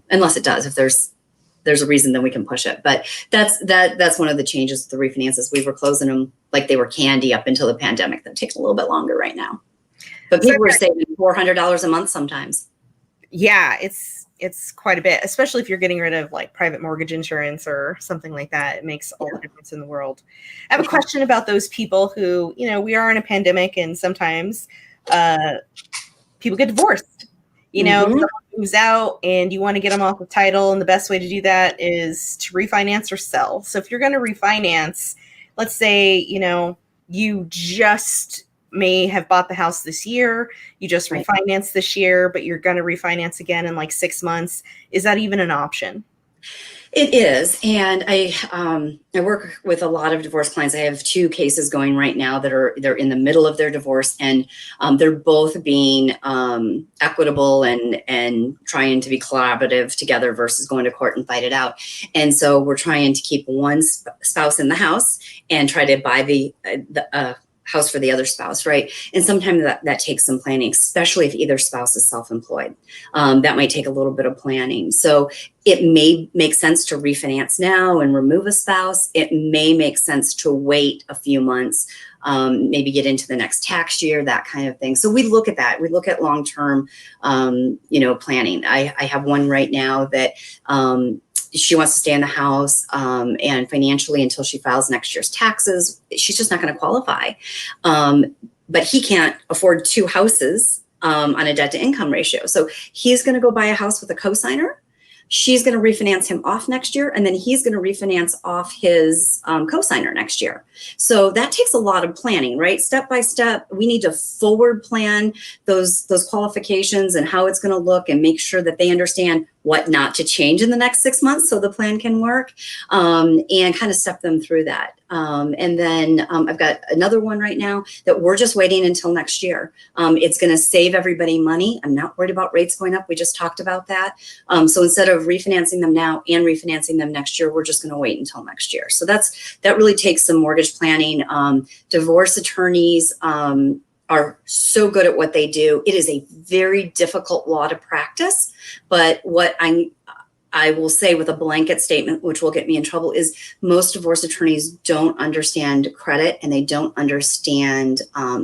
unless it does. If there's a reason, then we can push it. But that's one of the changes with the refinances. We were closing them like they were candy up until the pandemic. That takes a little bit longer right now. But people were saving $400 a month sometimes. Yeah, it's quite a bit, especially if you're getting rid of like private mortgage insurance or something like that. It makes all the difference in the world. I have a question about those people who, we are in a pandemic and sometimes people get divorced. Someone moves out and you want to get them off the title, and the best way to do that is to refinance or sell. So if you're going to refinance, let's say, you just may have bought the house this year, you just refinanced this year, but you're going to refinance again in like 6 months. Is that even an option? It is. And I work with a lot of divorce clients. I have 2 cases going right now they're in the middle of their divorce, and they're both being equitable and trying to be collaborative together versus going to court and fight it out. And so we're trying to keep one spouse in the house and try to buy the house for the other spouse, right? And sometimes that takes some planning, especially if either spouse is self-employed. That might take a little bit of planning. So it may make sense to refinance now and remove a spouse. It may make sense to wait a few months, maybe get into the next tax year, that kind of thing. So we look at that. We look at long-term, planning. I have one right now that she wants to stay in the house, and financially, until she files next year's taxes, she's just not going to qualify. But he can't afford 2 houses on a debt to income ratio. So he's going to go buy a house with a cosigner. She's going to refinance him off next year, and then he's going to refinance off his cosigner next year. So that takes a lot of planning, right? Step by step, we need to forward plan those qualifications and how it's going to look, and make sure that they understand what not to change in the next 6 months so the plan can work, and kind of step them through that. And then I've got another one right now that we're just waiting until next year. It's going to save everybody money. I'm not worried about rates going up. We just talked about that. So instead of refinancing them now and refinancing them next year, we're just going to wait until next year. So that really takes some mortgage planning. Divorce attorneys are so good at what they do. It is a very difficult law to practice, but what I will say with a blanket statement, which will get me in trouble, is most divorce attorneys don't understand credit, and they don't understand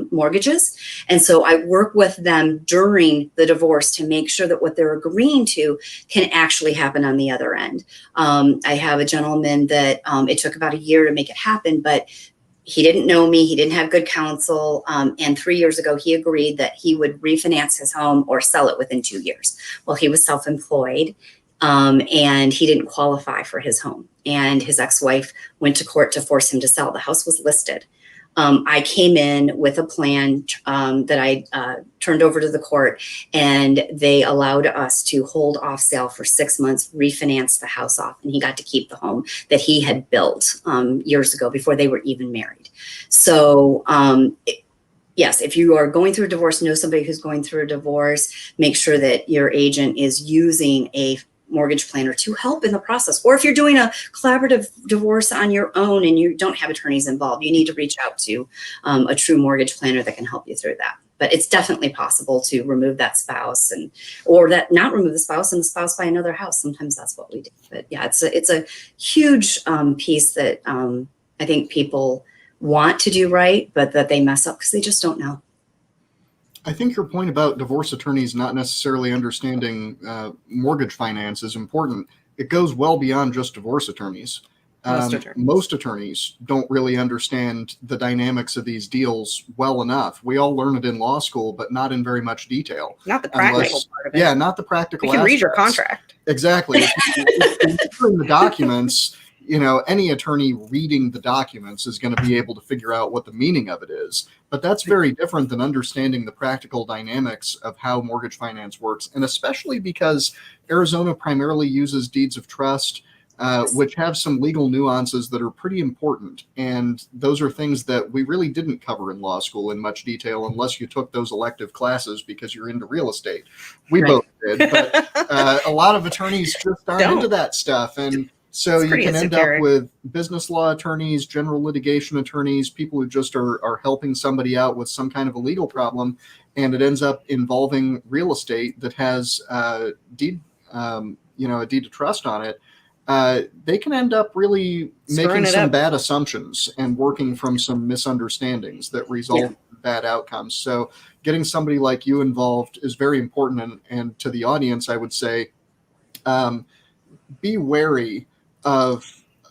mortgages. And so I work with them during the divorce to make sure that what they're agreeing to can actually happen on the other end. I have a gentleman that it took about a year to make it happen, but he didn't know me. He didn't have good counsel. And 3 years ago, he agreed that he would refinance his home or sell it within 2 years. Well, he was self-employed, and he didn't qualify for his home. And his ex-wife went to court to force him to sell. The house was listed. I came in with a plan that I turned over to the court, and they allowed us to hold off sale for 6 months, refinance the house off, and he got to keep the home that he had built years ago before they were even married. So yes, if you are going through a divorce, know somebody who's going through a divorce. Make sure that your agent is using a mortgage planner to help in the process. Or if you're doing a collaborative divorce on your own and you don't have attorneys involved, you need to reach out to a true mortgage planner that can help you through that. But it's definitely possible to remove that spouse, or that not remove the spouse and the spouse buy another house. Sometimes that's what we do. But yeah, it's a huge piece that I think people want to do right, but that they mess up because they just don't know. I think your point about divorce attorneys not necessarily understanding mortgage finance is important. It goes well beyond just divorce attorneys. Most attorneys don't really understand the dynamics of these deals well enough. We all learn it in law school, but not in very much detail. Not the practical part of it. Yeah, not the practical You can aspects. read your contract. Exactly. If you're in the documents, any attorney reading the documents is going to be able to figure out what the meaning of it is. But that's very different than understanding the practical dynamics of how mortgage finance works. And especially because Arizona primarily uses deeds of trust, which have some legal nuances that are pretty important. And those are things that we really didn't cover in law school in much detail, unless you took those elective classes because you're into real estate. We both did, but a lot of attorneys just aren't into that stuff. And so you can end up with business law attorneys, general litigation attorneys, people who just are helping somebody out with some kind of a legal problem, and it ends up involving real estate that has a deed of trust on it. They can end up really making some bad assumptions and working from some misunderstandings that result in bad outcomes. So getting somebody like you involved is very important. And to the audience, I would say, be wary of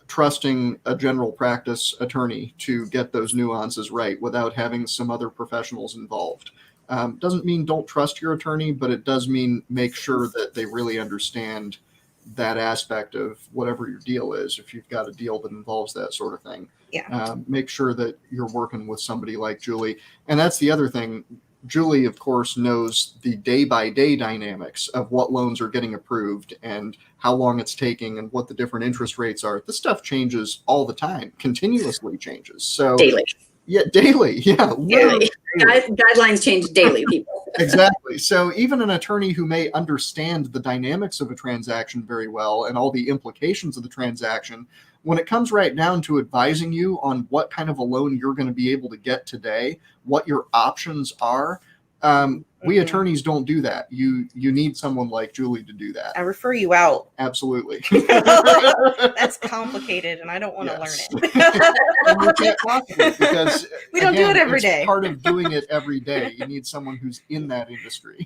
trusting a general practice attorney to get those nuances right without having some other professionals involved. Doesn't mean don't trust your attorney, but it does mean make sure that they really understand that aspect of whatever your deal is. If you've got a deal that involves that sort of thing, make sure that you're working with somebody like Juli. And that's the other thing. Juli, of course, knows the day-by-day dynamics of what loans are getting approved and how long it's taking and what the different interest rates are. This stuff changes all the time, continuously changes. So daily. Yeah, daily. Yeah, daily. Guidelines change daily, people. Exactly. So even an attorney who may understand the dynamics of a transaction very well and all the implications of the transaction, when it comes right down to advising you on what kind of a loan you're going to be able to get today, what your options are, we attorneys don't do that. You need someone like Juli to do that. I refer you out. Absolutely. That's complicated, and I don't want to learn it. And you can't possibly, because we don't do it every it's day. Part of doing it every day. You need someone who's in that industry.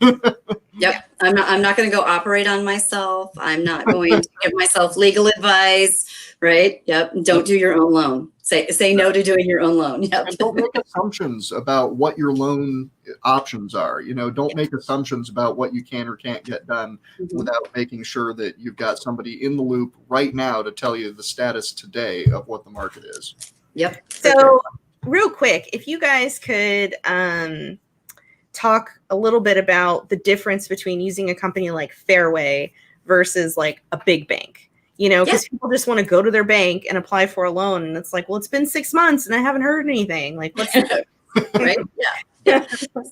Yep. I'm not going to go operate on myself. I'm not going to give myself legal advice. Right. Yep. Don't do your own loan. Say no to doing your own loan. Yep. And don't make assumptions about what your loan options are. Don't make assumptions about what you can or can't get done without making sure that you've got somebody in the loop right now to tell you the status today of what the market is. Yep. So real quick, if you guys could talk a little bit about the difference between using a company like Fairway versus like a big bank. Because people just want to go to their bank and apply for a loan. And it's like, well, it's been 6 months and I haven't heard anything. Like, what's right? Yeah.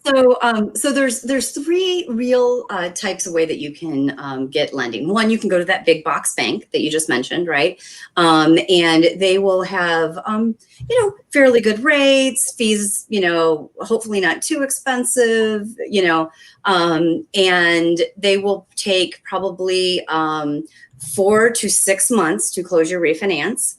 So there's three real types of way that you can get lending. One, you can go to that big box bank that you just mentioned, right? And they will have, fairly good rates, fees, hopefully not too expensive, and they will take probably 4 to 6 months to close your refinance.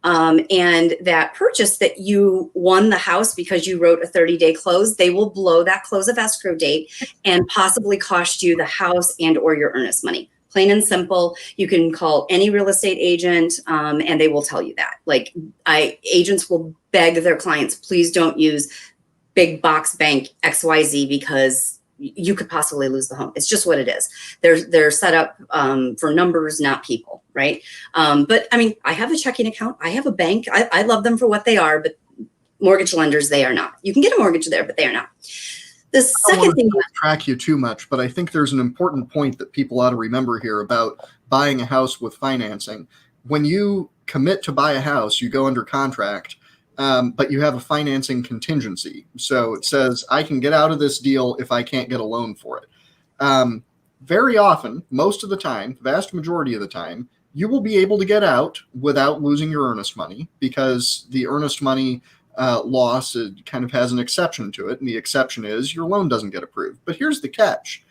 And that purchase that you won the house because you wrote a 30-day close, they will blow that close of escrow date and possibly cost you the house and or your earnest money. Plain and simple. You can call any real estate agent and they will tell you that. Like agents will beg their clients, please don't use big box bank XYZ because you could possibly lose the home. It's just what it is. They're set up for numbers, not people, right? But I mean, I have a checking account. I have a bank. I love them for what they are, but mortgage lenders, they are not. You can get a mortgage there, but they are not. The second thing, track you too much, but I think there's an important point that people ought to remember here about buying a house with financing. When you commit to buy a house, you go under contract. But you have a financing contingency. So it says, I can get out of this deal if I can't get a loan for it. Very often, most of the time, vast majority of the time, you will be able to get out without losing your earnest money, because the earnest money loss kind of has an exception to it. And the exception is your loan doesn't get approved. But here's the catch.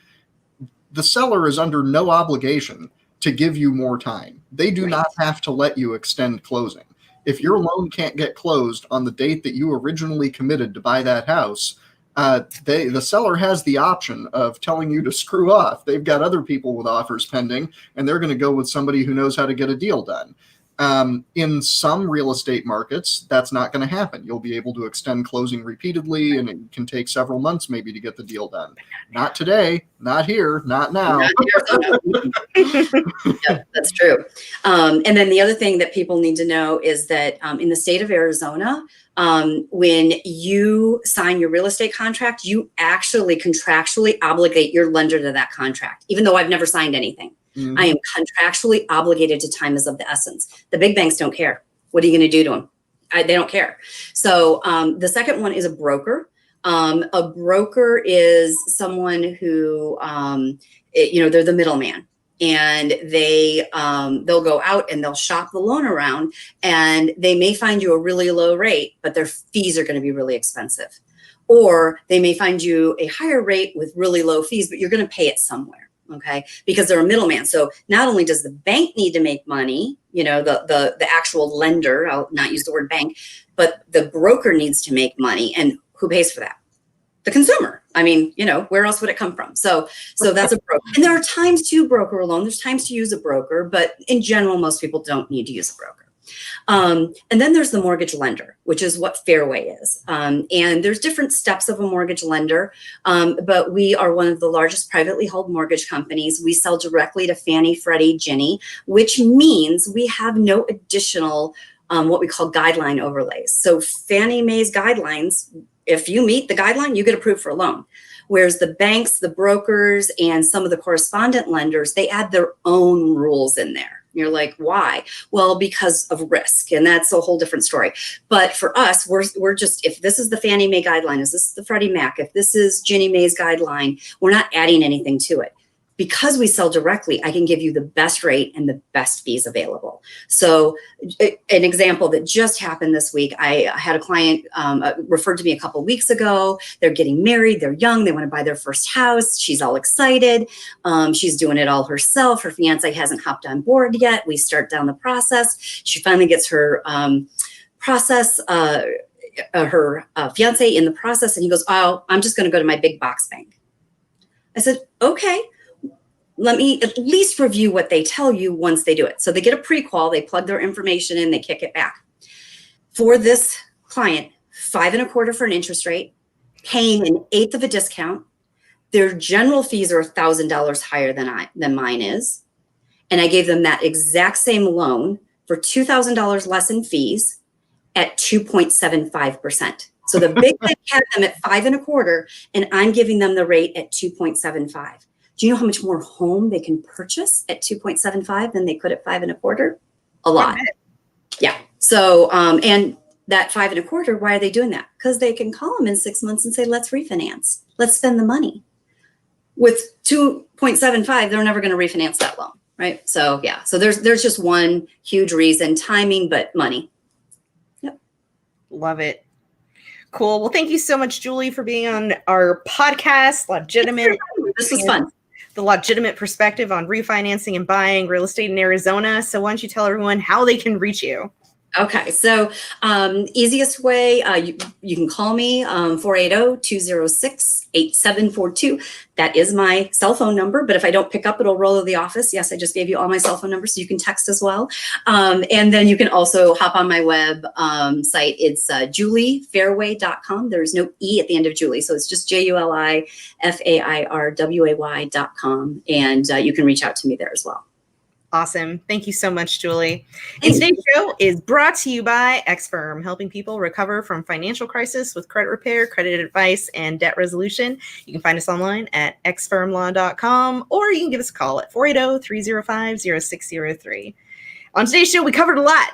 The seller is under no obligation to give you more time. They do not have to let you extend closing. If your loan can't get closed on the date that you originally committed to buy that house, the seller has the option of telling you to screw off. They've got other people with offers pending, and they're going to go with somebody who knows how to get a deal done. In some real estate markets, that's not going to happen. You'll be able to extend closing repeatedly, and it can take several months maybe to get the deal done. Not today, not here, not now. Yep, that's true. And then the other thing that people need to know is that in the state of Arizona, when you sign your real estate contract, you actually contractually obligate your lender to that contract, even though I've never signed anything. I am contractually obligated to time is of the essence. The big banks don't care. What are you going to do to them? They don't care. So the second one is a broker. A broker is someone who, they're the middleman, and they'll go out and they'll shop the loan around, and they may find you a really low rate, but their fees are going to be really expensive. Or they may find you a higher rate with really low fees, but you're going to pay it somewhere. Okay, because they're a middleman. So not only does the bank need to make money, the actual lender, I'll not use the word bank, but the broker needs to make money. And who pays for that? The consumer. I mean, where else would it come from? So that's a broker. And there are times to broker a loan. There's times to use a broker, but in general, most people don't need to use a broker. And then there's the mortgage lender, which is what Fairway is. And there's different steps of a mortgage lender, but we are one of the largest privately held mortgage companies. We sell directly to Fannie, Freddie, Ginnie, which means we have no additional what we call guideline overlays. So Fannie Mae's guidelines, if you meet the guideline, you get approved for a loan. Whereas the banks, the brokers, and some of the correspondent lenders, they add their own rules in there. You're like, why? Well, because of risk. And that's a whole different story. But for us, we're just, if this is the Fannie Mae guideline, if this is the Freddie Mac, if this is Ginnie Mae's guideline, we're not adding anything to it. Because we sell directly, I can give you the best rate and the best fees available. So an example that just happened this week, I had a client referred to me a couple weeks ago. They're getting married. They're young. They want to buy their first house. She's all excited. She's doing it all herself. Her fiance hasn't hopped on board yet. We start down the process. She finally gets her fiance in the process. And he goes, oh, I'm just going to go to my big box bank. I said, okay. Let me at least review what they tell you once they do it. So they get a pre-qual, they plug their information in, they kick it back. For this client, 5.25% for an interest rate, paying 1/8 of a discount. Their general fees are $1,000 higher than mine is. And I gave them that exact same loan for $2,000 less in fees at 2.75%. So the big bank had them at 5.25%, and I'm giving them the rate at 2.75%. Do you know how much more home they can purchase at 2.75 than they could at 5.25? A lot. Yeah. So, and that 5.25, why are they doing that? Because they can call them in 6 months and say, let's refinance. Let's spend the money. With 2.75, they're never going to refinance that loan, right? So yeah. So there's just one huge reason: timing, but money. Yep. Love it. Cool. Well, thank you so much, Julie, for being on our podcast, Lawgitimate. This was fun. The Lawgitimate perspective on refinancing and buying real estate in Arizona. So why don't you tell everyone how they can reach you? Okay, so easiest way, you can call me 480-206-8742. That is my cell phone number, but if I don't pick up, it'll roll to the office. Yes, I just gave you all my cell phone numbers, so you can text as well. And then you can also hop on my web site. It's julifairway.com. There's no E at the end of Julie, so it's just JULIFAIRWAY.com. And you can reach out to me there as well. Awesome. Thank you so much, Julie. And today's show is brought to you by X-Firm, helping people recover from financial crisis with credit repair, credit advice, and debt resolution. You can find us online at xfirmlaw.com, or you can give us a call at 480-305-0603. On today's show, we covered a lot.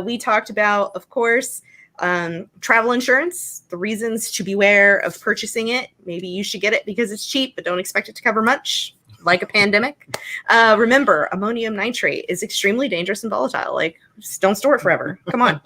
We talked about, of course, travel insurance, the reasons to beware of purchasing it. Maybe you should get it because it's cheap, but don't expect it to cover much. Like a pandemic. Remember, ammonium nitrate is extremely dangerous and volatile. Like, just don't store it forever. Come on.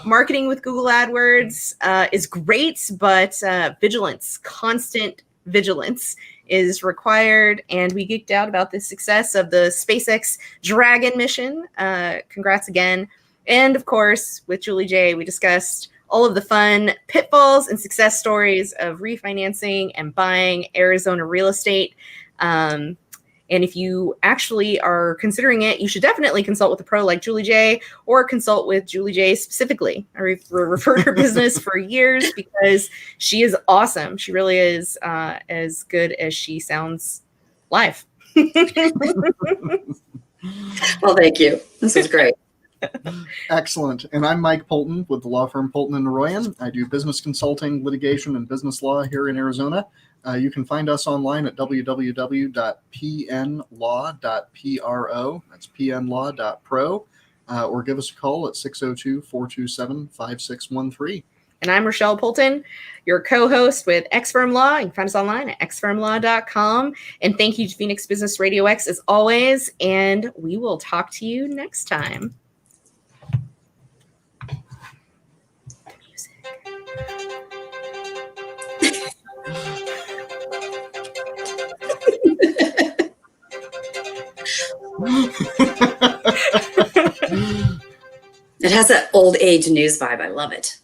Marketing with Google AdWords is great, but vigilance, constant vigilance is required. And we geeked out about the success of the SpaceX Dragon mission. Congrats again. And of course, with Juli J, we discussed all of the fun pitfalls and success stories of refinancing and buying Arizona real estate. And if you actually are considering it, you should definitely consult with a pro like Juli J, or consult with Juli J specifically. I referred her business for years because she is awesome. She really is as good as she sounds live. Well, thank you. This was great. Excellent. And I'm Mike Poulton with the law firm Poulton & Royan. I do business consulting, litigation, and business law here in Arizona. You can find us online at www.pnlaw.pro. That's pnlaw.pro. Or give us a call at 602-427-5613. And I'm Rochelle Poulton, your co-host with X Firm Law. You can find us online at xfirmlaw.com. And thank you to Phoenix Business Radio X as always. And we will talk to you next time. It has that old age news vibe. I love it.